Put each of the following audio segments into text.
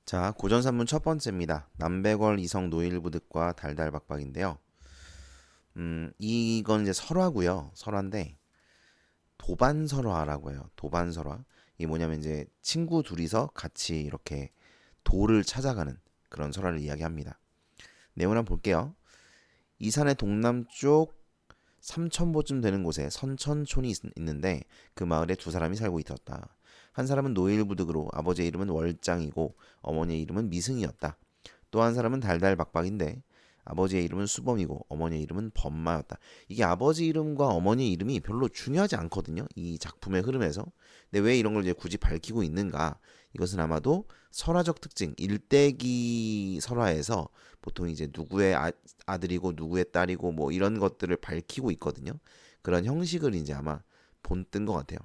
자, 고전산문 첫 번째입니다. 남백월 이성 노일부득과 달달박박인데요. 이건 이제 설화고요. 설화인데 도반설화라고 해요. 도반설화. 이게 뭐냐면 이제 친구 둘이서 같이 이렇게 돌을 찾아가는 그런 설화를 이야기합니다. 내용을 한번 볼게요. 이산의 동남쪽 3,000보쯤 되는 곳에 선천촌이 있는데 그 마을에 두 사람이 살고 있었다. 한 사람은 노일부득으로 아버지의 이름은 월장이고 어머니의 이름은 미승이었다. 또 한 사람은 달달박박인데 아버지의 이름은 수범이고 어머니의 이름은 범마였다. 이게 아버지 이름과 어머니 이름이 별로 중요하지 않거든요. 이 작품의 흐름에서. 근데 왜 이런 걸 이제 굳이 밝히고 있는가? 이것은 아마도 설화적 특징, 일대기 설화에서 보통 이제 누구의 아들이고 누구의 딸이고 뭐 이런 것들을 밝히고 있거든요. 그런 형식을 이제 아마 본뜬 것 같아요.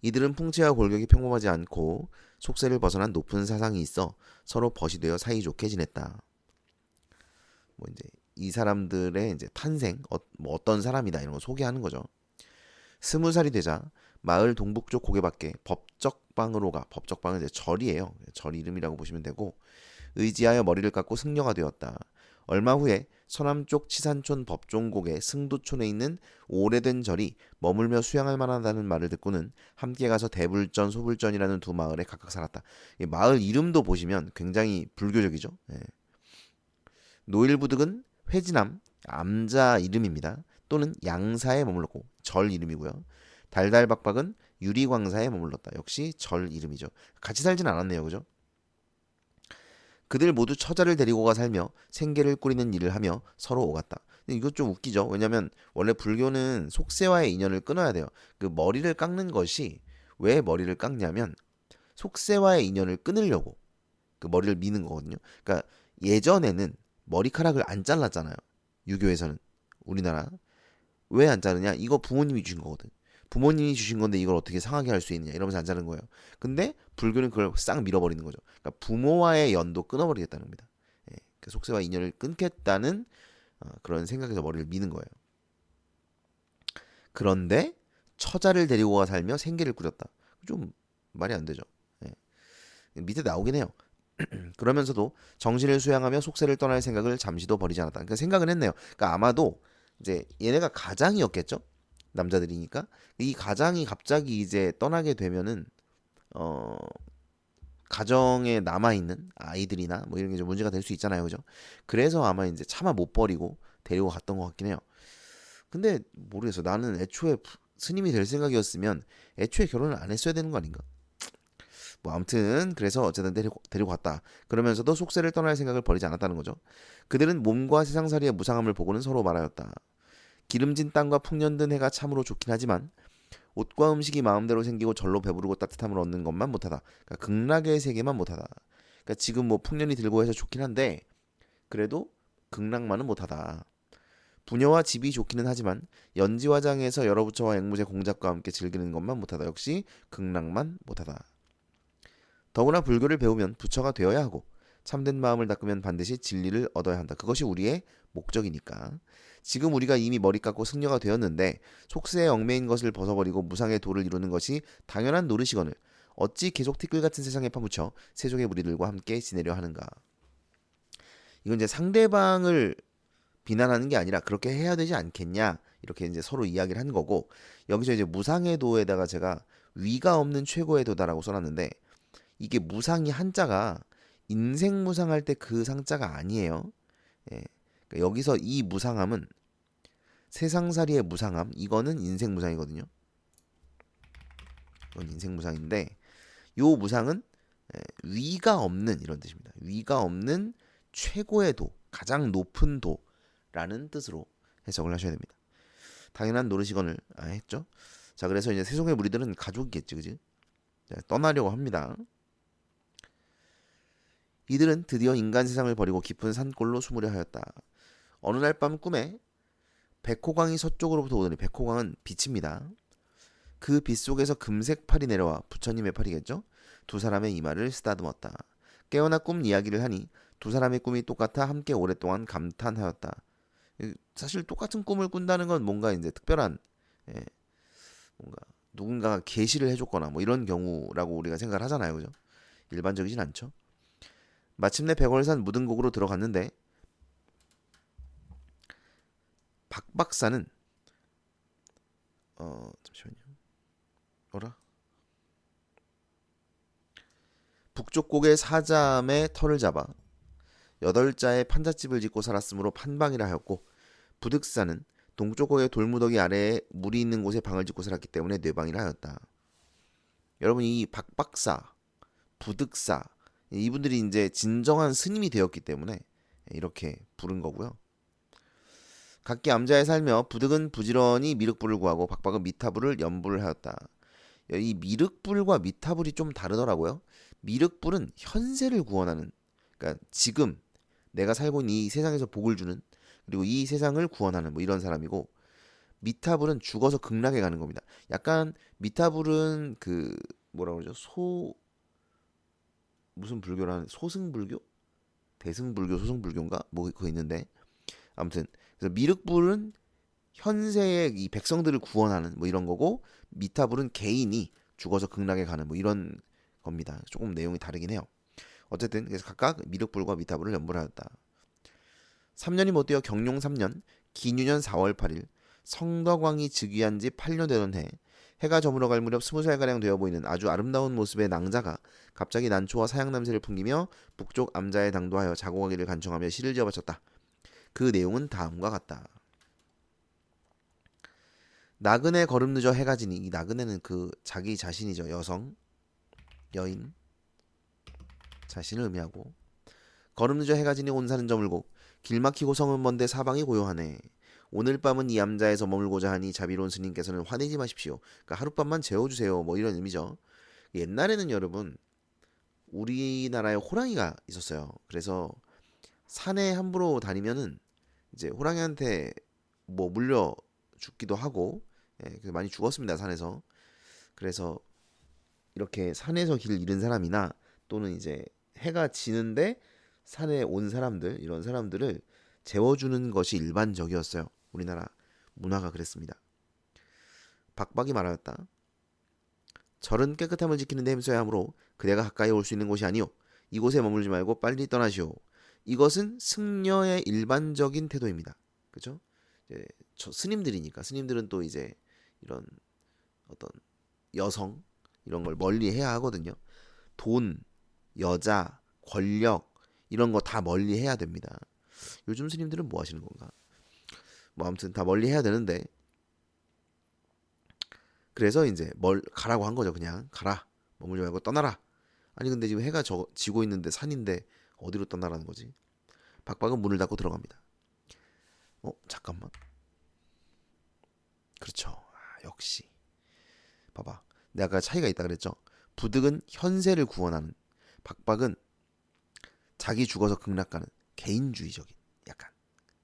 이들은 풍채와 골격이 평범하지 않고 속세를 벗어난 높은 사상이 있어 서로 벗이 되어 사이좋게 지냈다. 뭐 이제 이 사람들의 이제 탄생, 뭐 어떤 사람이다 이런 거 소개하는 거죠. 20살이 되자 마을 동북쪽 고개밖에 법적방으로 가. 법적방은 이제 절이에요. 절 이름이라고 보시면 되고 의지하여 머리를 깎고 승려가 되었다. 얼마 후에 서남쪽 치산촌 법종곡의 승도촌에 있는 오래된 절이 머물며 수양할 만하다는 말을 듣고는 함께 가서 대불전, 소불전이라는 두 마을에 각각 살았다. 이 마을 이름도 보시면 굉장히 불교적이죠. 예. 노일부득은 회진암, 암자 이름입니다. 또는 양사에 머물렀고 절 이름이고요. 달달박박은 유리광사에 머물렀다. 역시 절 이름이죠. 같이 살진 않았네요. 그죠? 그들 모두 처자를 데리고 가 살며 생계를 꾸리는 일을 하며 서로 오갔다. 근데 이거 좀 웃기죠. 왜냐면 원래 불교는 속세와의 인연을 끊어야 돼요. 그 머리를 깎는 것이 왜 머리를 깎냐면 속세와의 인연을 끊으려고 그 머리를 미는 거거든요. 그러니까 예전에는 머리카락을 안 잘랐잖아요. 유교에서는 우리나라 왜 안 자르냐? 이거 부모님이 주신 거거든. 부모님이 주신 건데 이걸 어떻게 상하게 할 수 있느냐 이러면서 안 자른 거예요. 근데 불교는 그걸 싹 밀어버리는 거죠. 그러니까 부모와의 연도 끊어버리겠다는 겁니다. 예, 그 속세와 인연을 끊겠다는 그런 생각에서 머리를 미는 거예요. 그런데 처자를 데리고 가 살며 생계를 꾸렸다. 좀 말이 안 되죠. 예, 밑에 나오긴 해요. 그러면서도 정신을 수양하며 속세를 떠날 생각을 잠시도 버리지 않았다. 그러니까 생각은 했네요. 그러니까 아마도 이제 얘네가 가장이었겠죠. 남자들이니까 이 가장이 갑자기 이제 떠나게 되면은 어 가정에 남아 있는 아이들이나 뭐 이런 게 좀 문제가 될 수 있잖아요, 그죠? 그래서 아마 이제 차마 못 버리고 데리고 갔던 것 같긴 해요. 근데 모르겠어. 나는 애초에 스님이 될 생각이었으면 애초에 결혼을 안 했어야 되는 거 아닌가? 뭐 아무튼 그래서 어쨌든 데리고 갔다. 그러면서도 속세를 떠날 생각을 버리지 않았다는 거죠. 그들은 몸과 세상살이의 무상함을 보고는 서로 말하였다. 기름진 땅과 풍년든 해가 참으로 좋긴 하지만 옷과 음식이 마음대로 생기고 절로 배부르고 따뜻함을 얻는 것만 못하다. 그러니까 극락의 세계만 못하다. 그러니까 지금 뭐 풍년이 들고 해서 좋긴 한데 그래도 극락만은 못하다. 부녀와 집이 좋기는 하지만 연지화장에서 여러 부처와 앵무새 공작과 함께 즐기는 것만 못하다. 역시 극락만 못하다. 더구나 불교를 배우면 부처가 되어야 하고 참된 마음을 닦으면 반드시 진리를 얻어야 한다. 그것이 우리의 목적이니까. 지금 우리가 이미 머리 깎고 승려가 되었는데 속세에 얽매인 것을 벗어버리고 무상의 도를 이루는 것이 당연한 노릇이거늘 어찌 계속 티끌 같은 세상에 파묻혀 세속의 무리들과 함께 지내려 하는가. 이건 이제 상대방을 비난하는 게 아니라 그렇게 해야 되지 않겠냐 이렇게 이제 서로 이야기를 한 거고 여기서 이제 무상의 도에다가 제가 위가 없는 최고의 도다라고 써놨는데 이게 무상이 한자가 인생 무상할 때 그 상자가 아니에요. 예. 그러니까 여기서 이 무상함은 세상살이의 무상함 이거는 인생 무상이거든요. 이건 인생 무상인데 요 무상은 위가 없는 이런 뜻입니다. 위가 없는 최고의 도, 가장 높은 도라는 뜻으로 해석을 하셔야 됩니다. 당연한 노릇이건을 했죠. 자, 그래서 이제 세속의 무리들은 가족이겠지, 그지? 자, 떠나려고 합니다. 이들은 드디어 인간 세상을 버리고 깊은 산골로 숨으려 하였다. 어느 날 밤 꿈에 백호광이 서쪽으로부터 오더니 백호광은 빛입니다. 그 빛 속에서 금색 팔이 내려와 부처님의 팔이겠죠? 두 사람의 이마를 쓰다듬었다. 깨어나 꿈 이야기를 하니 두 사람의 꿈이 똑같아 함께 오랫동안 감탄하였다. 사실 똑같은 꿈을 꾼다는 건 뭔가 이제 특별한 예, 뭔가 누군가가 계시를 해줬거나 뭐 이런 경우라고 우리가 생각을 하잖아요, 그죠? 일반적이진 않죠. 마침내 백월산 무등곡으로 들어갔는데 박 박사는 잠시만요. 어라? 북쪽 곡의 사자암의 털을 잡아 8자의 판잣집을 짓고 살았으므로 판방이라 하였고, 부득사는 동쪽 곡의 돌무더기 아래에 물이 있는 곳에 방을 짓고 살았기 때문에 뇌방이라 하였다. 여러분, 이 박박사, 부득사, 이분들이 이제 진정한 스님이 되었기 때문에 이렇게 부른 거고요. 각기 암자에 살며 부득은 부지런히 미륵불을 구하고 박박은 미타불을 연불을 하였다. 이 미륵불과 미타불이 좀 다르더라고요. 미륵불은 현세를 구원하는, 그러니까 지금 내가 살고 있는 이 세상에서 복을 주는, 그리고 이 세상을 구원하는 뭐 이런 사람이고, 미타불은 죽어서 극락에 가는 겁니다. 약간 미타불은 그 뭐라 그러죠? 무슨 불교라는, 소승불교? 대승불교, 소승불교인가? 뭐 그거 있는데, 아무튼 그래서 미륵불은 현세의 이 백성들을 구원하는 뭐 이런 거고, 미타불은 개인이 죽어서 극락에 가는 뭐 이런 겁니다. 조금 내용이 다르긴 해요. 어쨌든 그래서 각각 미륵불과 미타불을 연불하였다. 3년이 못 되어 경룡 3년 기유년 4월 8일 성덕왕이 즉위한 지 8년 되던 해, 해가 저물어갈 무렵 20살가량 되어 보이는 아주 아름다운 모습의 낭자가 갑자기 난초와 사양남새를 풍기며 북쪽 암자에 당도하여 자고가기를 간청하며 시를 지어바쳤다. 그 내용은 다음과 같다. 나그네 걸음 늦어 해가 지니, 이 나그네는 그 자기 자신이죠. 여성, 여인, 자신을 의미하고, 걸음 늦어 해가 지니 온산은 저물고 길 막히고 성은 먼데 사방이 고요하네. 오늘 밤은 이 암자에서 머물고자 하니 자비로운 스님께서는 화내지 마십시오. 그러니까 하룻밤만 재워주세요. 뭐 이런 의미죠. 옛날에는 여러분, 우리나라에 호랑이가 있었어요. 그래서 산에 함부로 다니면은 이제 호랑이한테 뭐 물려 죽기도 하고, 그래서 많이 죽었습니다, 산에서. 그래서 이렇게 산에서 길 잃은 사람이나 또는 이제 해가 지는데 산에 온 사람들, 이런 사람들을 재워주는 것이 일반적이었어요. 우리나라 문화가 그랬습니다. 박박이 말하였다. 절은 깨끗함을 지키는 데 힘써야 하므로 그대가 가까이 올 수 있는 곳이 아니오. 이곳에 머물지 말고 빨리 떠나시오. 이것은 승려의 일반적인 태도입니다. 그렇죠? 스님들이니까, 스님들은 또 이제 이런 어떤 여성 이런 걸 멀리 해야 하거든요. 돈, 여자, 권력 이런 거 다 멀리 해야 됩니다. 요즘 스님들은 뭐 하시는 건가? 뭐 아무튼 다 멀리 해야 되는데, 그래서 이제 가라고 한 거죠. 그냥 가라, 머물지 말고 떠나라. 아니 근데 지금 해가 지고 있는데 산인데 어디로 떠나라는 거지? 박박은 문을 닫고 들어갑니다. 잠깐만. 그렇죠. 역시 봐봐, 내가 아까 차이가 있다 그랬죠. 부득은 현세를 구원하는, 박박은 자기 죽어서 극락 가는 개인주의적인, 약간,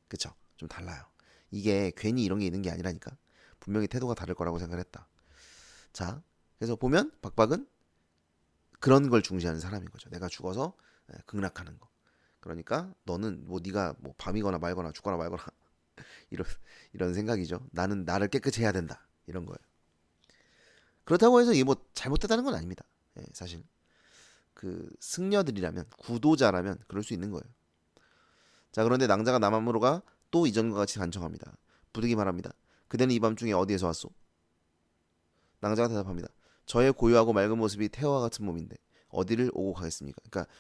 그쵸? 좀 달라요. 이게 괜히 이런 게 있는 게 아니라니까. 분명히 태도가 다를 거라고 생각했다. 자, 그래서 보면 박박은 그런 걸 중시하는 사람인 거죠. 내가 죽어서 극락하는 거. 그러니까 너는 뭐 네가 뭐 밤이거나 말거나 죽거나 말거나 이런 생각이죠. 나는 나를 깨끗이 해야 된다, 이런 거예요. 그렇다고 해서 이게 뭐 잘못됐다는 건 아닙니다. 사실 그 승려들이라면, 구도자라면 그럴 수 있는 거예요. 자, 그런데 낭자가 남함으로 가 또 이전과 같이 간청합니다. 부득이 말합니다. 그대는 이 밤중에 어디에서 왔소? 낭자가 대답합니다. 저의 고요하고 맑은 모습이 태화와 같은 몸인데 어디를 오고 가겠습니까? 그러니까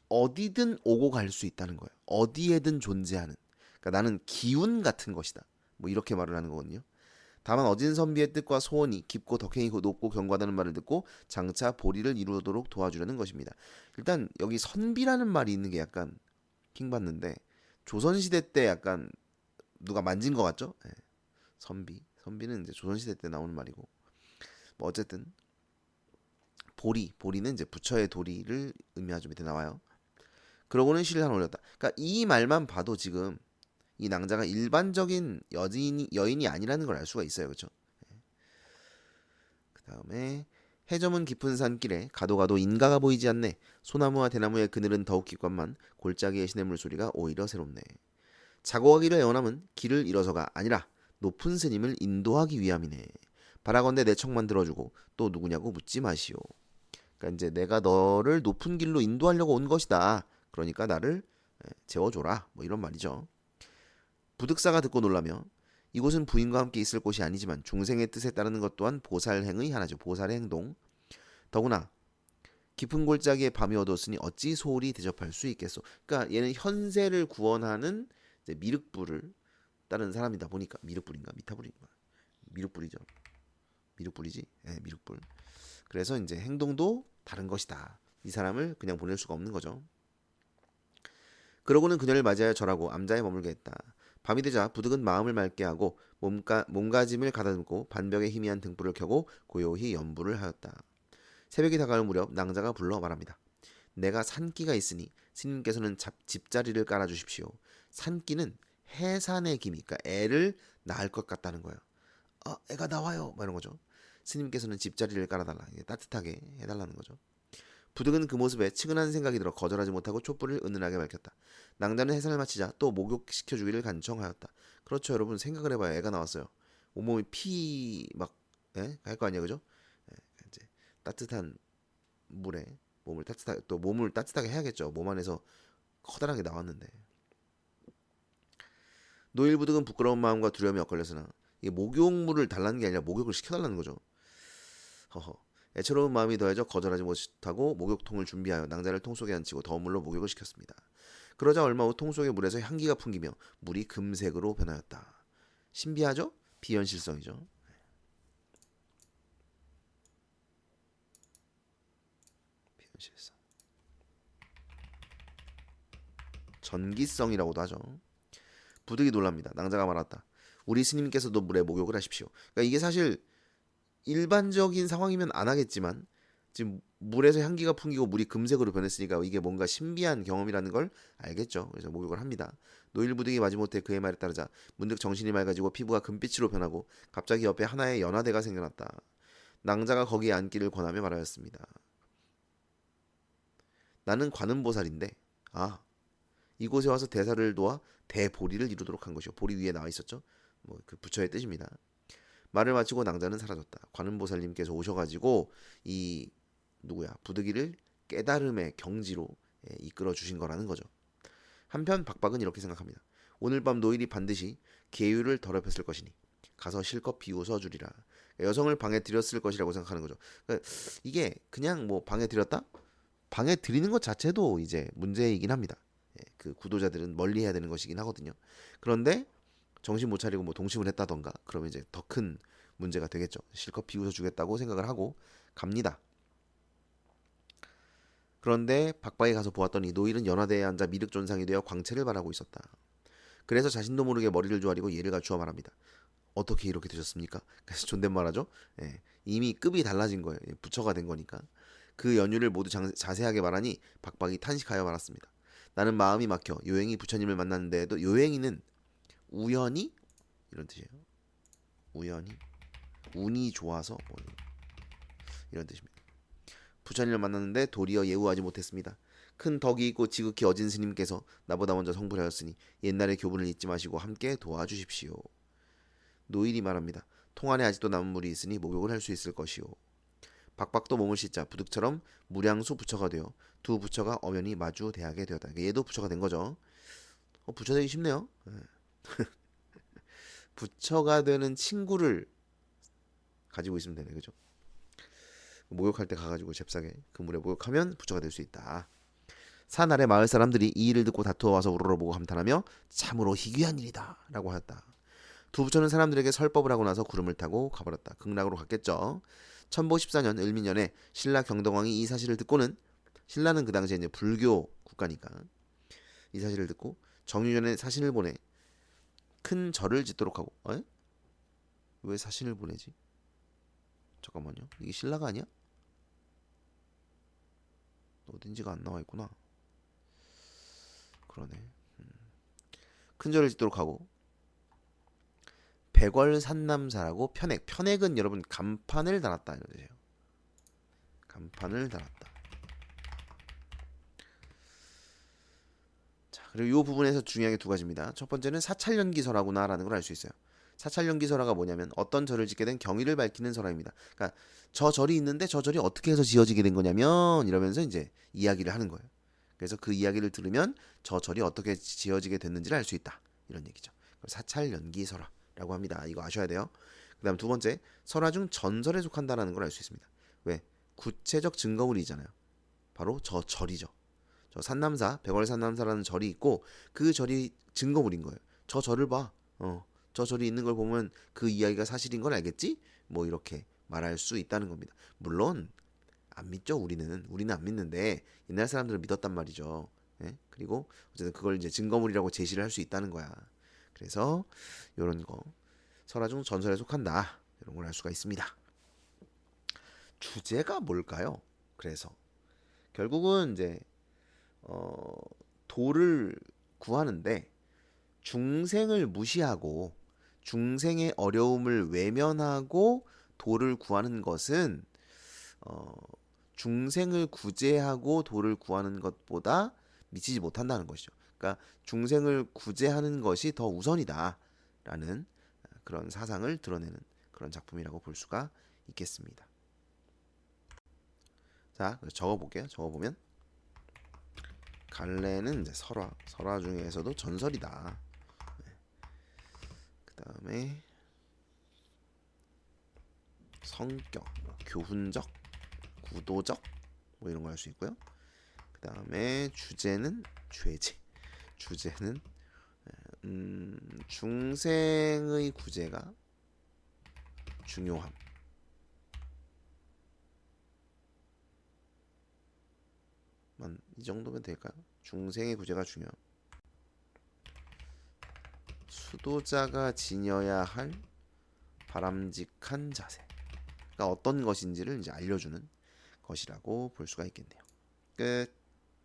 어디든 오고 갈 수 있다는 거예요. 어디에든 존재하는. 그러니까 나는 기운 같은 것이다. 뭐 이렇게 말을 하는 거거든요. 다만 어진 선비의 뜻과 소원이 깊고 덕행이 높고 견고하다는 말을 듣고 장차 보리를 이루도록 도와주려는 것입니다. 일단 여기 선비라는 말이 있는 게 약간 킹받는데, 조선시대 때 약간 누가 만진 것 같죠? 선비는 이제 조선시대 때 나오는 말이고, 뭐 어쨌든 보리는 이제 부처의 도리를 의미하죠. 밑에 나와요. 그러고는 시를 하나 올렸다. 그러니까 이 말만 봐도 지금 이 낭자가 일반적인 여인이 아니라는 걸 알 수가 있어요. 그렇죠? 그 다음에 해저문 깊은 산길에 가도 인가가 보이지 않네. 소나무와 대나무의 그늘은 더욱 깊건만 골짜기의 시냇 물소리가 오히려 새롭네. 자고 가기를 애원함은 길을 잃어서가 아니라 높은 스님을 인도하기 위함이네. 바라건대 내 척만 들어주고 또 누구냐고 묻지 마시오. 그러니까 이제 내가 너를 높은 길로 인도하려고 온 것이다. 그러니까 나를 재워줘라. 뭐 이런 말이죠. 부득사가 듣고 놀라며 이곳은 부인과 함께 있을 곳이 아니지만 중생의 뜻에 따르는 것 또한 보살행의 하나죠. 보살의 행동. 더구나 깊은 골짜기에 밤이 어두웠으니 어찌 소홀히 대접할 수 있겠소. 그러니까 얘는 현세를 구원하는 이제 미륵불을 따르는 사람이다 보니까 미륵불인가 미타불인가 미륵불이죠. 미륵불이지. 네, 미륵불. 그래서 이제 행동도 다른 것이다. 이 사람을 그냥 보낼 수가 없는 거죠. 그러고는 그녀를 맞이하여 절하고 암자에 머물게 했다. 밤이 되자 부득은 마음을 맑게 하고 몸가짐을 가다듬고 반벽에 희미한 등불을 켜고 고요히 연부를 하였다. 새벽이 다가올 무렵 낭자가 불러 말합니다. 내가 산기가 있으니 스님께서는 집자리를 깔아주십시오. 산기는 해산의 기미, 그러니까 애를 낳을 것 같다는 거예요. 애가 나와요, 뭐 이런 거죠. 스님께서는 집자리를 깔아달라, 따뜻하게 해달라는 거죠. 부득은 그 모습에 측은한 생각이 들어 거절하지 못하고 촛불을 은은하게 밝혔다. 낭자는 해산을 마치자 또 목욕시켜주기를 간청하였다. 그렇죠, 여러분 생각을 해봐요. 애가 나왔어요. 온몸이 피 막 할 거 아니야, 그죠? 이제 따뜻한 물에 몸을 따뜻하게 해야겠죠. 몸 안에서 커다랗게 나왔는데. 노일부득은 부끄러운 마음과 두려움이 엇갈렸으나 이게 목욕물을 달라는 게 아니라 목욕을 시켜달라는 거죠. 허허. 애처로운 마음이 더해져 거절하지 못하고 목욕통을 준비하여 낭자를 통 속에 앉히고 더운 물로 목욕을 시켰습니다. 그러자 얼마 후 통 속의 물에서 향기가 풍기며 물이 금색으로 변하였다. 신비하죠? 비현실성이죠. 비현실성. 전기성이라고도 하죠. 부득이 놀랍니다. 낭자가 말했다. 우리 스님께서도 물에 목욕을 하십시오. 그러니까 이게 사실 일반적인 상황이면 안 하겠지만 지금 물에서 향기가 풍기고 물이 금색으로 변했으니까 이게 뭔가 신비한 경험이라는 걸 알겠죠. 그래서 목욕을 합니다. 노일부득이 마지못해 그의 말에 따르자 문득 정신이 맑아지고 피부가 금빛으로 변하고 갑자기 옆에 하나의 연화대가 생겨났다. 낭자가 거기에 앉기를 권하며 말하였습니다. 나는 관음보살인데 이곳에 와서 대사를 도와 대보리를 이루도록 한 것이요. 보리 위에 나와 있었죠. 뭐 그 부처의 뜻입니다. 말을 마치고 낭자는 사라졌다. 관음보살님께서 오셔가지고 이 부득이를 깨달음의 경지로 이끌어 주신 거라는 거죠. 한편 박박은 이렇게 생각합니다. 오늘 밤 노일이 반드시 계율을 더럽혔을 것이니 가서 실컷 비웃어 주리라. 여성을 방에 들였을 것이라고 생각하는 거죠. 그러니까 이게 그냥 뭐 방에 들였다? 방에 들이는 것 자체도 이제 문제이긴 합니다. 그 구도자들은 멀리 해야 되는 것이긴 하거든요. 그런데 정신 못 차리고 뭐 동침을 했다던가 그러면 이제 더 큰 문제가 되겠죠. 실컷 비웃어 주겠다고 생각을 하고 갑니다. 그런데 박박이 가서 보았더니 노일은 연화대에 앉아 미륵존상이 되어 광채를 발하고 있었다. 그래서 자신도 모르게 머리를 조아리고 예를 갖추어 말합니다. 어떻게 이렇게 되셨습니까? 그래서 존댓말하죠. 이미 급이 달라진 거예요. 부처가 된 거니까. 그 연유를 모두 자세하게 말하니 박박이 탄식하여 말았습니다. 나는 마음이 막혀 요행이 부처님을 만났는데도 요행이는 우연히 이런 뜻이에요. 우연히 운이 좋아서 뭐 이런 뜻입니다. 부처님을 만났는데 도리어 예우하지 못했습니다. 큰 덕이 있고 지극히 어진 스님께서 나보다 먼저 성불하였으니 옛날의 교훈을 잊지 마시고 함께 도와주십시오. 노일이 말합니다. 통 안에 아직도 남은 물이 있으니 목욕을 할 수 있을 것이오. 박박도 몸을 씻자 부득처럼 무량수 부처가 되어 두 부처가 엄연히 마주 대하게 되었다. 얘도 부처가 된 거죠. 부처 되기 쉽네요. 부처가 되는 친구를 가지고 있으면 되네, 그죠? 목욕할 때 가가지고 잽싸게 그 물에 목욕하면 부처가 될 수 있다. 산 아래 마을 사람들이 이 일을 듣고 다투어 와서 우러러보고 감탄하며 참으로 희귀한 일이다 라고 하였다. 두 부처는 사람들에게 설법을 하고 나서 구름을 타고 가버렸다. 극락으로 갔겠죠. 천보 14년 을미년에 신라 경덕왕이 이 사실을 듣고는 신라는 그 당시에 이제 불교 국가니까 이 사실을 듣고 정유년에 사신을 보내 큰 절을 짓도록 하고 왜 사신을 보내지? 잠깐만요. 이게 신라가 아니야? 어딘지가 안 나와 있구나. 그러네. 큰 절을 짓도록 하고 백월산남사라고 편액은 여러분 간판을 달았다 이런 뜻이에요. 간판을 달았다. 자, 그리고 이 부분에서 중요한 게 두 가지입니다. 첫 번째는 사찰연기설하구나라는 걸 알 수 있어요. 사찰연기설화가 뭐냐면 어떤 절을 짓게 된 경위를 밝히는 설화입니다. 그러니까 저 절이 있는데 저 절이 어떻게 해서 지어지게 된 거냐면 이러면서 이제 이야기를 하는 거예요. 그래서 그 이야기를 들으면 저 절이 어떻게 지어지게 됐는지를 알 수 있다. 이런 얘기죠. 사찰연기설화라고 합니다. 이거 아셔야 돼요. 그다음 두 번째, 설화 중 전설에 속한다라는 걸 알 수 있습니다. 왜? 구체적 증거물이잖아요. 바로 저 절이죠. 저 산남사, 백월산남사라는 절이 있고 그 절이 증거물인 거예요. 저 절을 봐. 저 절이 있는 걸 보면 그 이야기가 사실인 걸 알겠지? 뭐 이렇게 말할 수 있다는 겁니다. 물론 안 믿죠. 우리는 안 믿는데 옛날 사람들은 믿었단 말이죠. 예? 그리고 어쨌든 그걸 이제 증거물이라고 제시를 할 수 있다는 거야. 그래서 이런 거 설화 중 전설에 속한다. 이런 걸 알 수가 있습니다. 주제가 뭘까요? 그래서 결국은 이제 도를 구하는데 중생을 무시하고 중생의 어려움을 외면하고 도를 구하는 것은 중생을 구제하고 도를 구하는 것보다 미치지 못한다는 것이죠. 그러니까 중생을 구제하는 것이 더 우선이다라는 그런 사상을 드러내는 그런 작품이라고 볼 수가 있겠습니다. 자, 적어볼게요. 적어보면 갈래는 이제 설화 중에서도 전설이다. 그 다음에 성격, 교훈적, 구도적 뭐 이런 거 할 수 있고요. 그 다음에 주제는 죄지. 주제는 중생의 구제가 중요함. 이 정도면 될까요? 중생의 구제가 중요함. 수도자가 지녀야 할 바람직한 자세가 어떤 것인지를 이제 알려주는 것이라고 볼 수가 있겠네요. 끝.